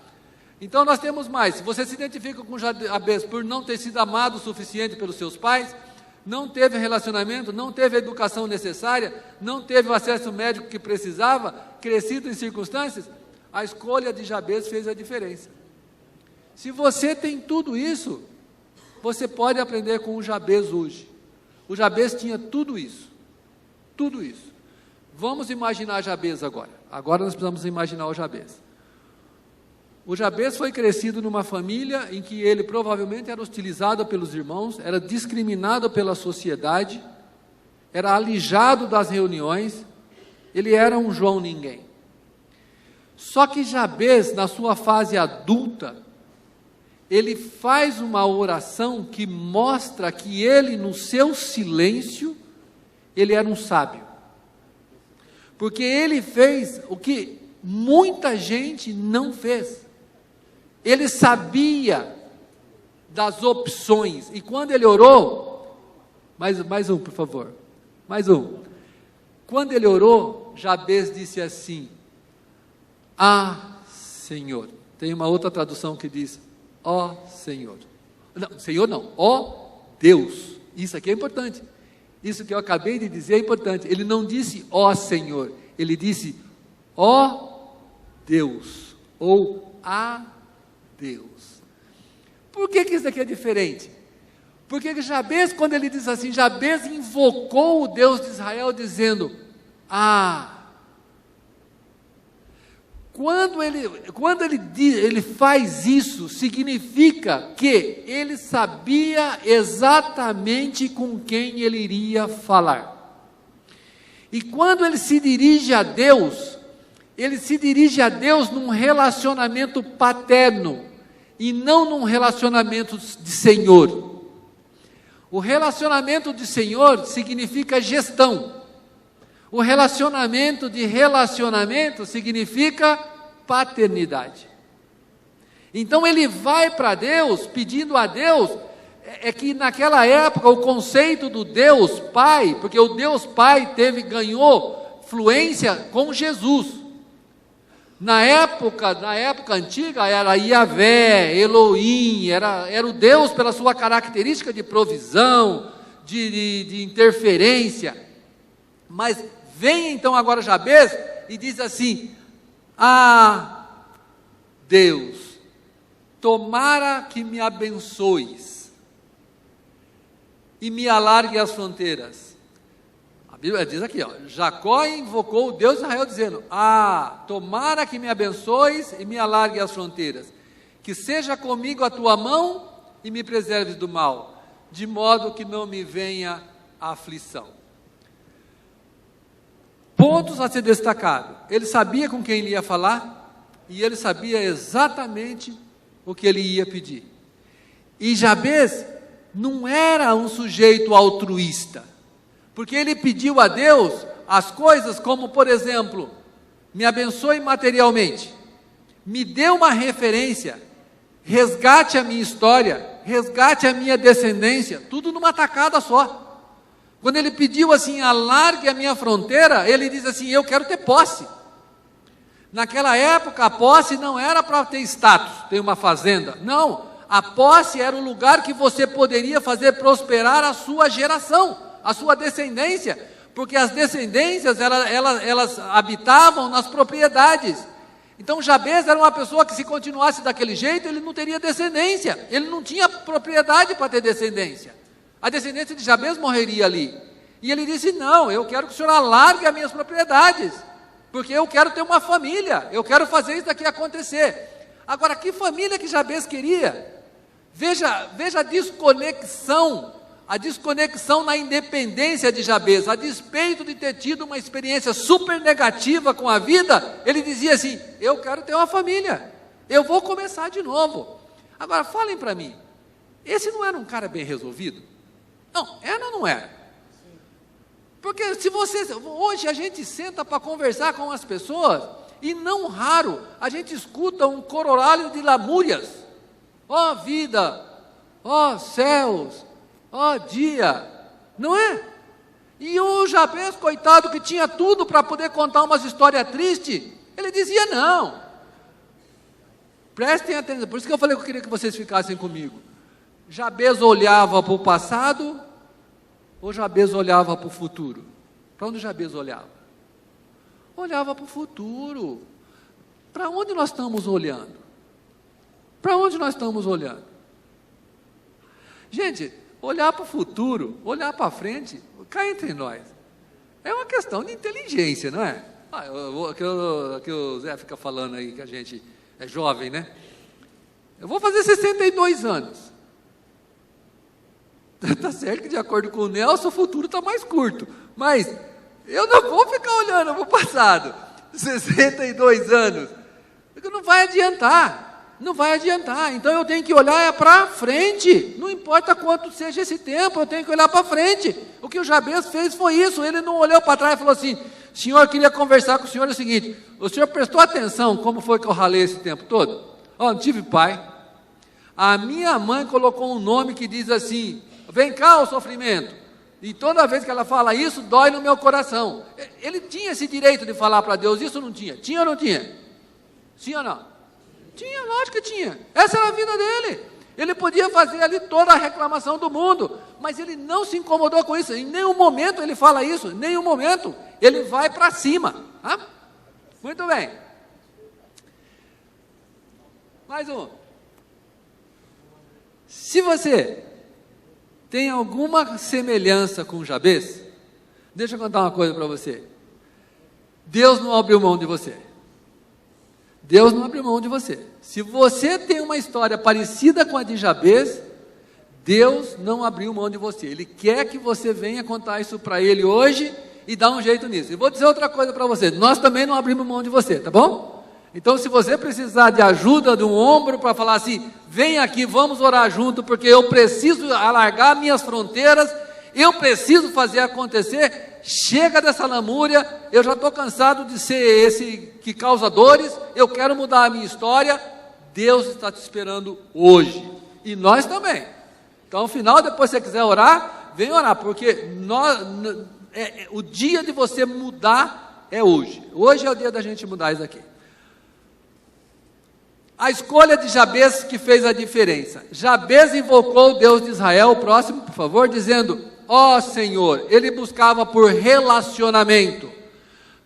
Então nós temos mais. Se você se identifica com Jabez por não ter sido amado o suficiente pelos seus pais, não teve relacionamento, não teve a educação necessária, não teve o acesso médico que precisava, crescido em circunstâncias, a escolha de Jabez fez a diferença. Se você tem tudo isso, você pode aprender com o Jabez hoje. O Jabez tinha tudo isso. Vamos imaginar Jabez agora. Agora nós precisamos imaginar o Jabez. O Jabez foi crescido numa família em que ele provavelmente era hostilizado pelos irmãos, era discriminado pela sociedade, era alijado das reuniões, ele era um João ninguém. Só que Jabez, na sua fase adulta, ele faz uma oração que mostra que ele, no seu silêncio, ele era um sábio. Porque ele fez o que muita gente não fez. Ele sabia das opções, e quando ele orou, mais um, por favor, mais um. Quando ele orou, Jabez disse assim: ah, Senhor. Tem uma outra tradução que diz: ó Senhor. Não, Senhor não, ó Deus. Isso aqui é importante. Isso que eu acabei de dizer é importante. Ele não disse ó Senhor, ele disse ó Deus, ou a Deus. Por que isso aqui é diferente? Porque Jabez, quando ele diz assim, Jabez invocou o Deus de Israel dizendo, quando ele faz isso, significa que ele sabia exatamente com quem ele iria falar. E quando ele se dirige a Deus num relacionamento paterno, e não num relacionamento de senhor. O relacionamento de senhor significa gestão. O relacionamento significa paternidade. Então ele vai para Deus, pedindo a Deus, é que naquela época o conceito do Deus Pai, porque o Deus Pai ganhou fluência com Jesus. Na época antiga era Yahvé, Elohim, era o Deus pela sua característica de provisão, de interferência. Mas vem então agora Jabez e diz assim, Deus, tomara que me abençoes e me alargue as fronteiras. A Bíblia diz aqui, Jacó invocou o Deus de Israel dizendo, tomara que me abençoes e me alargue as fronteiras, que seja comigo a tua mão e me preserves do mal, de modo que não me venha a aflição. Pontos a ser destacado, ele sabia com quem ele ia falar, e ele sabia exatamente o que ele ia pedir. E Jabez não era um sujeito altruísta, porque ele pediu a Deus as coisas como, por exemplo, me abençoe materialmente, me dê uma referência, resgate a minha história, resgate a minha descendência, tudo numa tacada só. Quando ele pediu assim, alargue a minha fronteira, ele diz assim, eu quero ter posse. Naquela época, a posse não era para ter status, ter uma fazenda. Não, a posse era o lugar que você poderia fazer prosperar a sua geração, a sua descendência, porque as descendências, elas habitavam nas propriedades. Então, Jabez era uma pessoa que, se continuasse daquele jeito, ele não teria descendência, ele não tinha propriedade para ter descendência. A descendência de Jabez morreria ali. E ele disse, não, eu quero que o senhor alargue as minhas propriedades, porque eu quero ter uma família, eu quero fazer isso daqui acontecer. Agora, que família que Jabez queria? Veja a desconexão na independência de Jabez. A despeito de ter tido uma experiência super negativa com a vida, ele dizia assim, eu quero ter uma família, eu vou começar de novo. Agora, falem para mim, esse não era um cara bem resolvido? Não, era ou não era? Porque se vocês, hoje a gente senta para conversar com as pessoas, e não raro, a gente escuta um corolário de lamúrias. Ó vida, ó céus, ó dia, não é? E o Jabez, coitado, que tinha tudo para poder contar umas histórias tristes, ele dizia não. Prestem atenção, por isso que eu falei que eu queria que vocês ficassem comigo. Jabez olhava para o passado, ou Jabez olhava para o futuro? Para onde Jabez olhava? Olhava para o futuro. Para onde nós estamos olhando? Para onde nós estamos olhando? Gente, olhar para o futuro, olhar para frente, cá entre nós, é uma questão de inteligência, não é? Que o Zé fica falando aí, que a gente é jovem, né? Eu vou fazer 62 anos. Está certo que, de acordo com o Nelson, o futuro está mais curto, mas eu não vou ficar olhando para o passado, 62 anos, porque não vai adiantar, então eu tenho que olhar para frente, não importa quanto seja esse tempo, eu tenho que olhar para frente. O que o Jabez fez foi isso, ele não olhou para trás e falou assim, senhor, queria conversar com o senhor, é o seguinte, o senhor prestou atenção como foi que eu ralei esse tempo todo? Não tive pai, a minha mãe colocou um nome que diz assim, vem cá o sofrimento, e toda vez que ela fala isso, dói no meu coração. Ele tinha esse direito de falar para Deus, isso não tinha? Tinha ou não tinha? Sim ou não? Tinha, lógico que tinha, essa era a vida dele, ele podia fazer ali toda a reclamação do mundo, mas ele não se incomodou com isso, em nenhum momento ele fala isso, em nenhum momento, ele vai para cima, tá? Muito bem, mais um. Se você tem alguma semelhança com Jabez, deixa eu contar uma coisa para você, Deus não abriu mão de você, Deus não abriu mão de você. Se você tem uma história parecida com a de Jabez, Deus não abriu mão de você, Ele quer que você venha contar isso para Ele hoje, e dar um jeito nisso. E vou dizer outra coisa para você, nós também não abrimos mão de você, tá bom? Então, se você precisar de ajuda de um ombro para falar assim, vem aqui, vamos orar junto, porque eu preciso alargar minhas fronteiras, eu preciso fazer acontecer, chega dessa lamúria, eu já estou cansado de ser esse que causa dores, eu quero mudar a minha história, Deus está te esperando hoje, e nós também. Então, no final, depois se você quiser orar, vem orar, porque o dia de você mudar é hoje. Hoje é o dia da gente mudar isso aqui. A escolha de Jabez que fez a diferença. Jabez invocou o Deus de Israel, o próximo, por favor, dizendo, ó Senhor, ele buscava por relacionamento,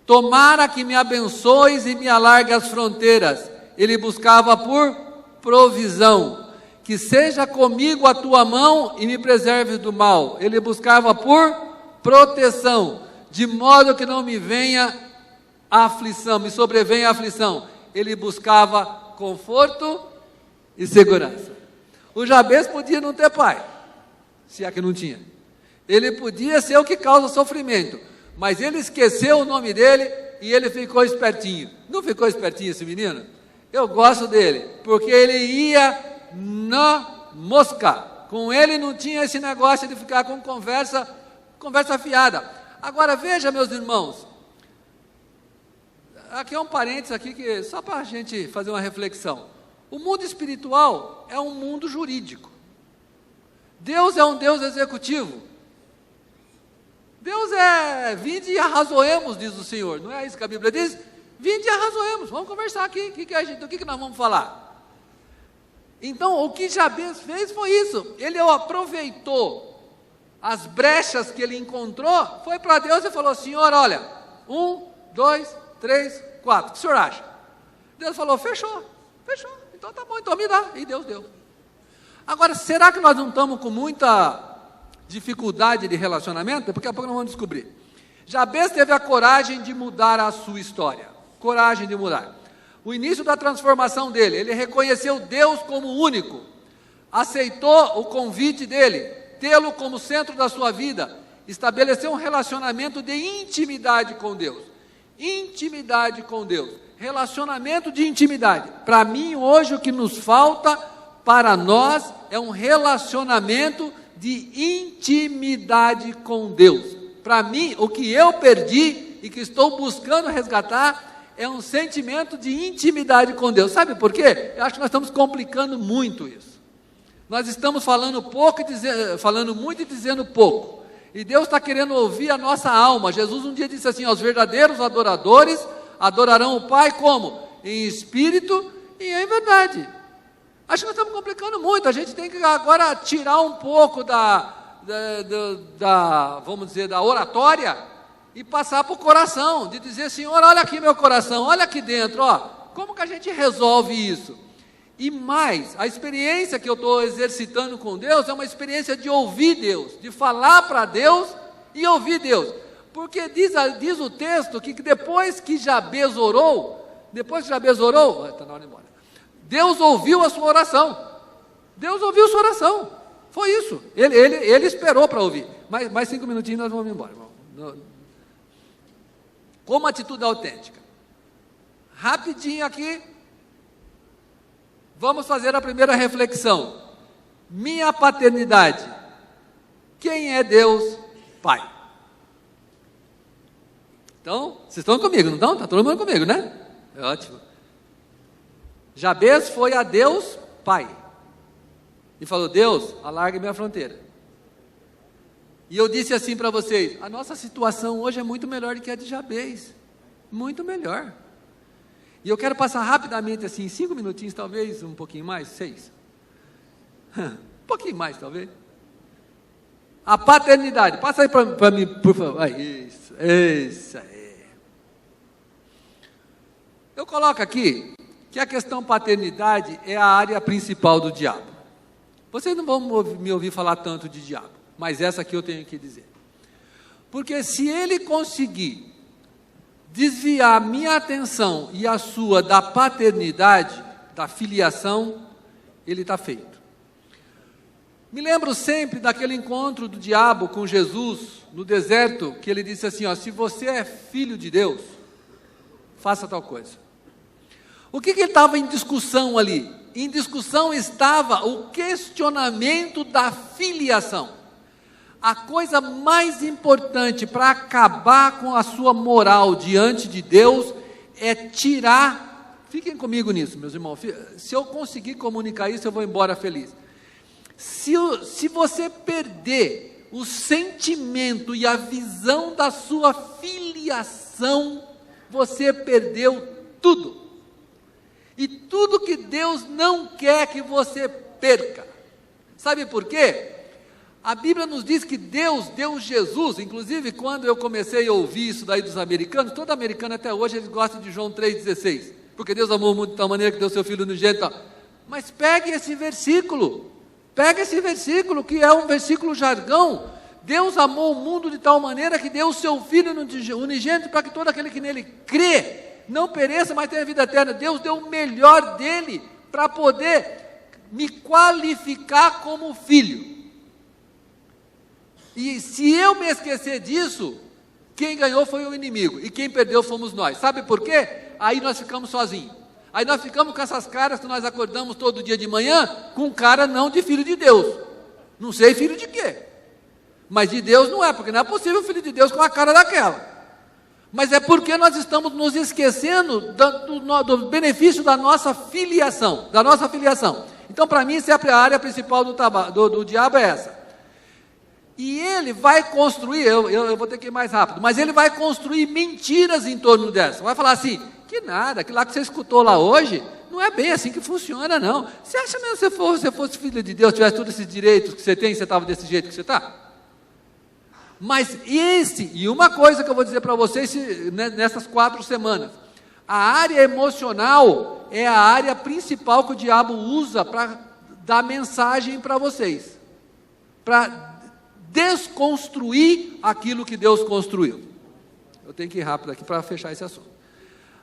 tomara que me abençoes e me alargue as fronteiras, ele buscava por provisão, que seja comigo a tua mão e me preserves do mal, ele buscava por proteção, de modo que não me venha a aflição, me sobrevenha a aflição, ele buscava conforto e segurança. O Jabez podia não ter pai, se é que não tinha, ele podia ser o que causa sofrimento, mas ele esqueceu o nome dele e ele ficou espertinho. Não ficou espertinho esse menino? Eu gosto dele, porque ele ia na mosca, com ele não tinha esse negócio de ficar com conversa fiada. Agora veja, meus irmãos, aqui é um parênteses aqui, que só para a gente fazer uma reflexão, o mundo espiritual é um mundo jurídico, Deus é um Deus executivo, Deus é, vinde e arrazoemos, diz o Senhor. Não é isso que a Bíblia diz? Vinde e arrazoemos, vamos conversar aqui. O que nós vamos falar? Então, o que Jabez fez foi isso. Ele aproveitou as brechas que ele encontrou, foi para Deus e falou: Senhor, olha, 1, 2, 3, 4, o que o senhor acha? Deus falou: fechou, então tá bom, então me dá, e Deus deu. Agora, será que nós não estamos com muita dificuldade de relacionamento? Porque a pouco nós vamos descobrir. Jabez teve a coragem de mudar a sua história, coragem de mudar. O início da transformação dele, ele reconheceu Deus como único, aceitou o convite dele, tê-lo como centro da sua vida, estabeleceu um relacionamento de intimidade com Deus. Intimidade com Deus, relacionamento de intimidade. Para mim, hoje, o que nos falta para nós é um relacionamento de intimidade com Deus. Para mim, o que eu perdi e que estou buscando resgatar é um sentimento de intimidade com Deus. Sabe por quê? Eu acho que nós estamos complicando muito isso. Nós estamos falando muito e dizendo pouco. E Deus está querendo ouvir a nossa alma. Jesus um dia disse assim: os verdadeiros adoradores adorarão o Pai como? Em espírito e em verdade. Acho que nós estamos complicando muito. A gente tem que agora tirar um pouco vamos dizer, da oratória e passar para o coração, de dizer: Senhor, olha aqui meu coração, olha aqui dentro, ó, como que a gente resolve isso? E mais, a experiência que eu estou exercitando com Deus é uma experiência de ouvir Deus, de falar para Deus e ouvir Deus, porque diz o texto que depois que Jabez orou, está na hora de ir embora, Deus ouviu a sua oração, foi isso, ele esperou para ouvir, mais 5 minutinhos nós vamos embora, como atitude autêntica, rapidinho aqui, vamos fazer a primeira reflexão, minha paternidade, quem é Deus Pai? Então, vocês estão comigo, não estão? Está todo mundo comigo, né? É ótimo. Jabez foi a Deus Pai, e falou: Deus, alargue minha fronteira. E eu disse assim para vocês: a nossa situação hoje é muito melhor do que a de Jabez, muito melhor. E eu quero passar rapidamente assim, 5 minutinhos, talvez um pouquinho mais, 6, um pouquinho mais talvez. A paternidade, passa aí para mim, por favor. Isso aí. Eu coloco aqui que a questão paternidade é a área principal do diabo. Vocês não vão me ouvir falar tanto de diabo, mas essa aqui eu tenho que dizer. Porque se ele conseguir desviar a minha atenção e a sua da paternidade, da filiação, ele está feito. Me lembro sempre daquele encontro do diabo com Jesus no deserto, que ele disse assim: se você é filho de Deus, faça tal coisa. O que ele estava em discussão ali? Em discussão estava o questionamento da filiação. A coisa mais importante para acabar com a sua moral diante de Deus é tirar, fiquem comigo nisso, meus irmãos, se eu conseguir comunicar isso, eu vou embora feliz. Se você perder o sentimento e a visão da sua filiação, você perdeu tudo. E tudo que Deus não quer que você perca. Sabe por quê? A Bíblia nos diz que Deus deu Jesus, inclusive quando eu comecei a ouvir isso daí dos americanos, todo americano até hoje eles gostam de João 3,16, porque Deus amou o mundo de tal maneira que deu seu Filho unigênito. Mas pegue esse versículo, que é um versículo jargão. Deus amou o mundo de tal maneira que deu o seu Filho unigênito para que todo aquele que nele crê não pereça, mas tenha vida eterna. Deus deu o melhor dele para poder me qualificar como filho. E se eu me esquecer disso, quem ganhou foi o inimigo, e quem perdeu fomos nós. Sabe por quê? Aí nós ficamos sozinhos. Aí nós ficamos com essas caras que nós acordamos todo dia de manhã, com cara não de filho de Deus. Não sei filho de quê. Mas de Deus não é, porque não é possível filho de Deus com a cara daquela. Mas é porque nós estamos nos esquecendo do benefício da nossa filiação. Então, para mim, sempre a área principal do diabo é essa. E ele vai construir, eu vou ter que ir mais rápido, mas ele vai construir mentiras em torno dessa. Vai falar assim, que nada, aquilo lá que você escutou lá hoje, não é bem assim que funciona, não. Você acha mesmo que se você fosse filho de Deus, tivesse todos esses direitos que você tem, você estava desse jeito que você está? Mas e uma coisa que eu vou dizer para vocês nessas 4 semanas, a área emocional é a área principal que o diabo usa para dar mensagem para vocês, para desconstruir aquilo que Deus construiu. Eu tenho que ir rápido aqui para fechar esse assunto.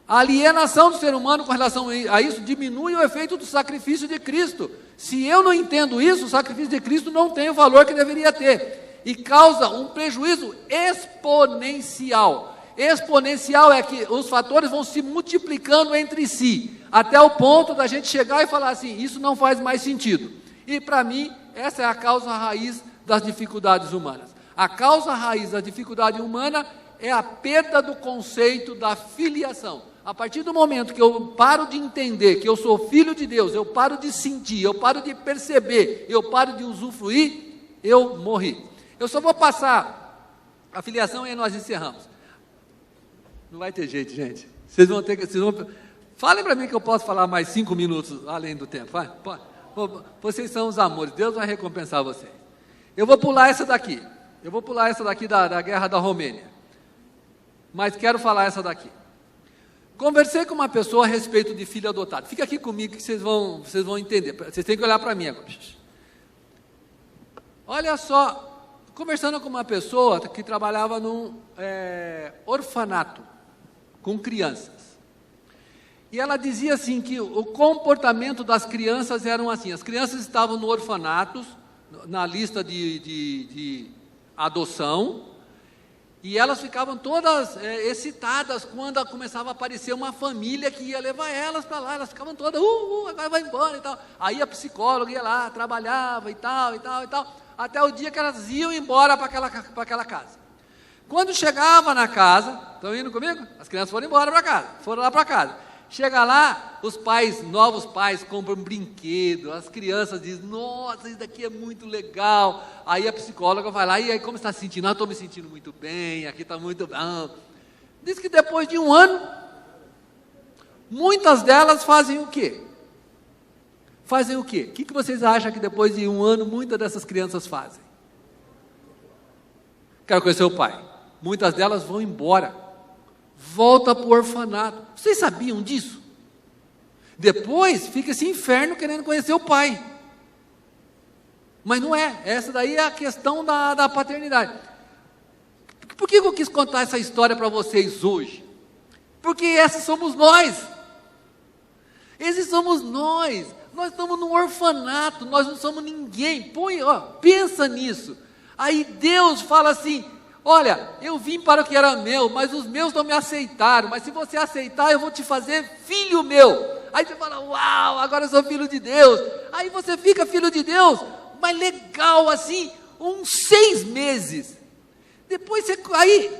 A alienação do ser humano com relação a isso diminui o efeito do sacrifício de Cristo. Se eu não entendo isso, o sacrifício de Cristo não tem o valor que deveria ter. E causa um prejuízo exponencial. Exponencial é que os fatores vão se multiplicando entre si, até o ponto da gente chegar e falar assim, isso não faz mais sentido. E para mim, essa é a causa raiz das dificuldades humanas. A causa raiz da dificuldade humana é a perda do conceito da filiação. A partir do momento que eu paro de entender que eu sou filho de Deus, eu paro de sentir, eu paro de perceber, eu paro de usufruir, eu morri. Eu só vou passar a filiação e nós encerramos. Não vai ter jeito, gente. Vocês vão ter que... Falem para mim que eu posso falar mais 5 minutos além do tempo. Vai? Vocês são os amores, Deus vai recompensar vocês. Eu vou pular essa daqui. Eu vou pular essa daqui da guerra da Romênia. Mas quero falar essa daqui. Conversei com uma pessoa a respeito de filho adotado. Fica aqui comigo que vocês vão entender. Vocês têm que olhar para mim agora. Olha só... Conversando com uma pessoa que trabalhava num orfanato, com crianças. E ela dizia assim, que o comportamento das crianças eram assim, as crianças estavam no orfanato, na lista de adoção, e elas ficavam todas excitadas quando começava a aparecer uma família que ia levar elas para lá, elas ficavam todas, agora vai embora e tal. Aí a psicóloga ia lá, trabalhava e tal, até o dia que elas iam embora para aquela casa. Quando chegava na casa, estão indo comigo? As crianças foram embora para casa, foram lá para casa. Chega lá, os novos pais compram um brinquedo, as crianças dizem, nossa, isso daqui é muito legal. Aí a psicóloga vai lá, e aí como está se sentindo? Estou me sentindo muito bem, aqui está muito bom. Diz que depois de 1 ano, muitas delas fazem o quê? Fazem o quê? O que vocês acham que depois de 1 ano, muitas dessas crianças fazem? Quero conhecer o pai. Muitas delas vão embora. Volta para o orfanato. Vocês sabiam disso? Depois fica esse inferno querendo conhecer o pai. Mas não é. Essa daí é a questão da paternidade. Por que eu quis contar essa história para vocês hoje? Porque esses somos nós. Esses somos nós. Nós estamos num orfanato, nós não somos ninguém. Pensa nisso. Aí Deus fala assim, olha, eu vim para o que era meu, mas os meus não me aceitaram, mas se você aceitar, eu vou te fazer filho meu. Aí você fala, uau, agora eu sou filho de Deus. Aí você fica filho de Deus, mas legal assim, uns 6 meses. Depois você,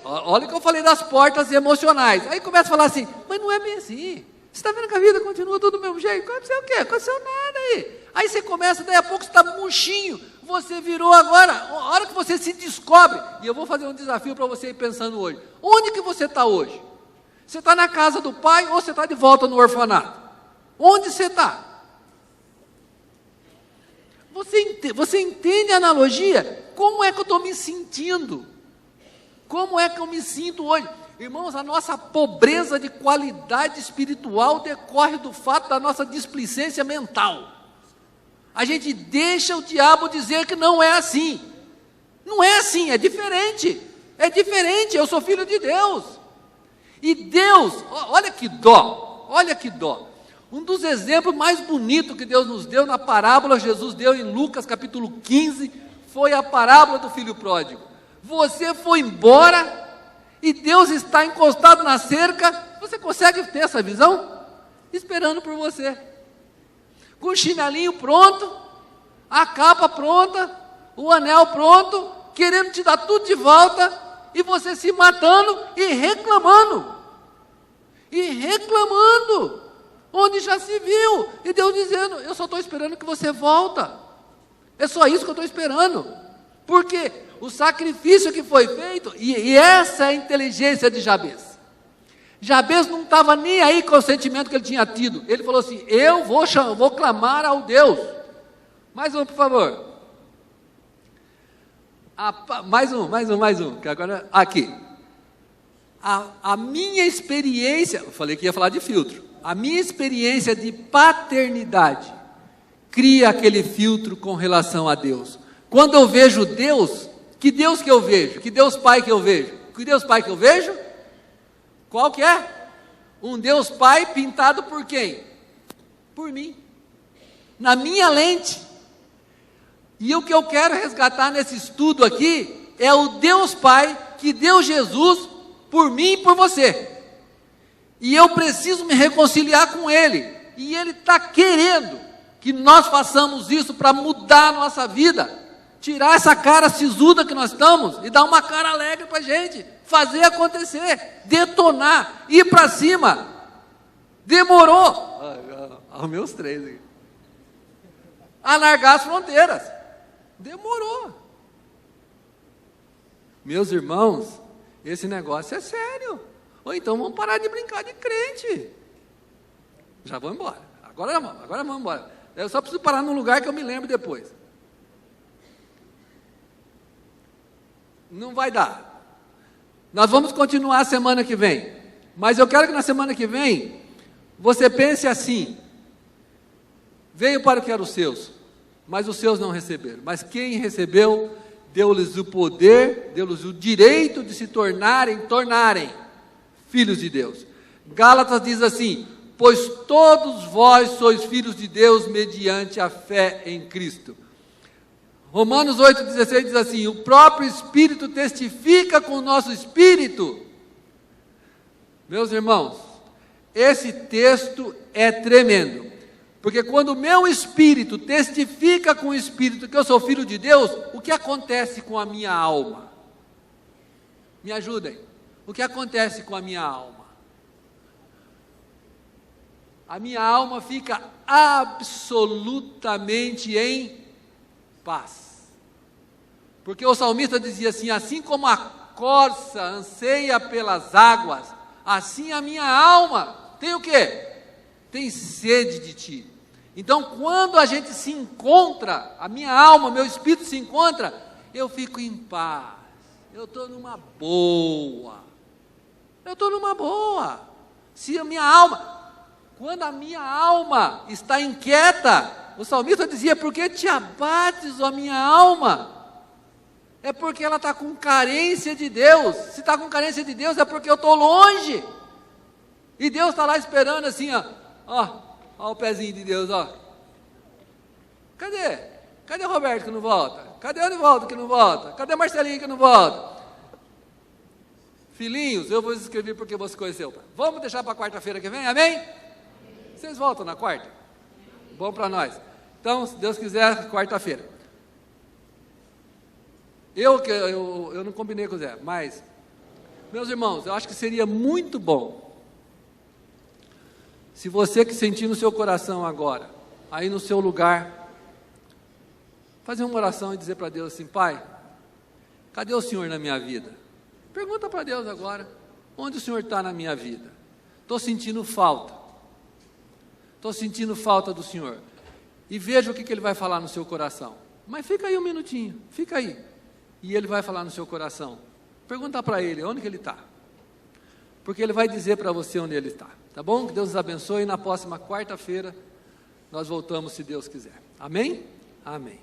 olha o que eu falei das portas emocionais. Aí começa a falar assim, mas não é bem assim. Você está vendo que a vida continua tudo do mesmo jeito? Aconteceu o quê? Aconteceu nada aí. Aí você começa, daí a pouco você está murchinho. Você virou agora, a hora que você se descobre, e eu vou fazer um desafio para você ir pensando hoje. Onde que você está hoje? Você está na casa do pai ou você está de volta no orfanato? Onde você está? Você entende a analogia? Como é que eu estou me sentindo? Como é que eu me sinto hoje? Irmãos, a nossa pobreza de qualidade espiritual decorre do fato da nossa displicência mental. A gente deixa o diabo dizer que não é assim. Não é assim, é diferente. É diferente, eu sou filho de Deus. E Deus, olha que dó, olha que dó. Um dos exemplos mais bonitos que Deus nos deu na parábola, Jesus deu em Lucas capítulo 15, foi a parábola do filho pródigo. Você foi embora e Deus está encostado na cerca. Você consegue ter essa visão? Esperando por você, com o chinelinho pronto, a capa pronta, o anel pronto, querendo te dar tudo de volta, e você se matando e reclamando, onde já se viu, e Deus dizendo, eu só estou esperando que você volta, é só isso que eu estou esperando, Porque o sacrifício que foi feito, e essa é a inteligência de Jabez. Jabez não estava nem aí com o sentimento que ele tinha tido. Ele falou assim: eu vou clamar ao Deus. Mais um, por favor. Mais um, que agora, aqui. A minha experiência, eu falei que ia falar de filtro. A minha experiência de paternidade cria aquele filtro com relação a Deus. Quando eu vejo Deus, que Deus que eu vejo? Que Deus Pai que eu vejo? Que Deus Pai que eu vejo? Qual que é? Um Deus Pai pintado por quem? Por mim. Na minha lente. E o que eu quero resgatar nesse estudo aqui é o Deus Pai que deu Jesus por mim e por você. E eu preciso me reconciliar com Ele. E Ele está querendo que nós façamos isso para mudar a nossa vida. Tirar essa cara sisuda que nós estamos e dar uma cara alegre para a gente. Fazer acontecer. Detonar. Ir para cima. Demorou. Arrumei os três aqui. Alargar as fronteiras. Demorou. Meus irmãos, esse negócio é sério. Ou então vamos parar de brincar de crente. Já vou embora. Agora vamos embora. Eu só preciso parar num lugar que eu me lembro depois. Não vai dar. Nós vamos continuar a semana que vem. Mas eu quero que na semana que vem você pense assim: veio para o que eram os seus, mas os seus não receberam. Mas quem recebeu, deu-lhes o poder, deu-lhes o direito de se tornarem filhos de Deus. Gálatas diz assim: pois todos vós sois filhos de Deus mediante a fé em Cristo. Romanos 8,16 diz assim: o próprio Espírito testifica com o nosso espírito. Meus irmãos, esse texto é tremendo, porque quando o meu espírito testifica com o espírito que eu sou filho de Deus, o que acontece com a minha alma? Me ajudem. O que acontece com a minha alma? A minha alma fica absolutamente em paz. Porque o salmista dizia assim: assim como a corça anseia pelas águas, assim a minha alma tem o quê? Tem sede de ti. Então, quando a gente se encontra, a minha alma, meu espírito se encontra, eu fico em paz. Eu estou numa boa. Se a minha alma, quando a minha alma está inquieta, o salmista dizia: por que te abates, ó minha alma? É porque ela está com carência de Deus. Se está com carência de Deus, é porque eu estou longe. E Deus está lá esperando assim, ó o pezinho de Deus, ó. Cadê? Cadê o Roberto que não volta? Cadê o Anivaldo que não volta? Cadê o Marcelinho que não volta? Filhinhos, eu vos escrevi porque você conheceu. Vamos deixar para quarta-feira que vem, amém? Vocês voltam na quarta? Bom para nós. Então, se Deus quiser, quarta-feira. Eu não combinei com o Zé, mas, meus irmãos, eu acho que seria muito bom, se você que sentir no seu coração agora, aí no seu lugar, fazer uma oração e dizer para Deus assim: Pai, cadê o Senhor na minha vida? Pergunta para Deus agora: onde o Senhor está na minha vida? Estou sentindo falta do Senhor. E veja o que Ele vai falar no seu coração. Mas fica aí um minutinho, fica aí. E Ele vai falar no seu coração. Pergunta para Ele, onde que Ele está? Porque Ele vai dizer para você onde Ele está. Tá bom? Que Deus os abençoe. E na próxima quarta-feira nós voltamos, se Deus quiser. Amém? Amém.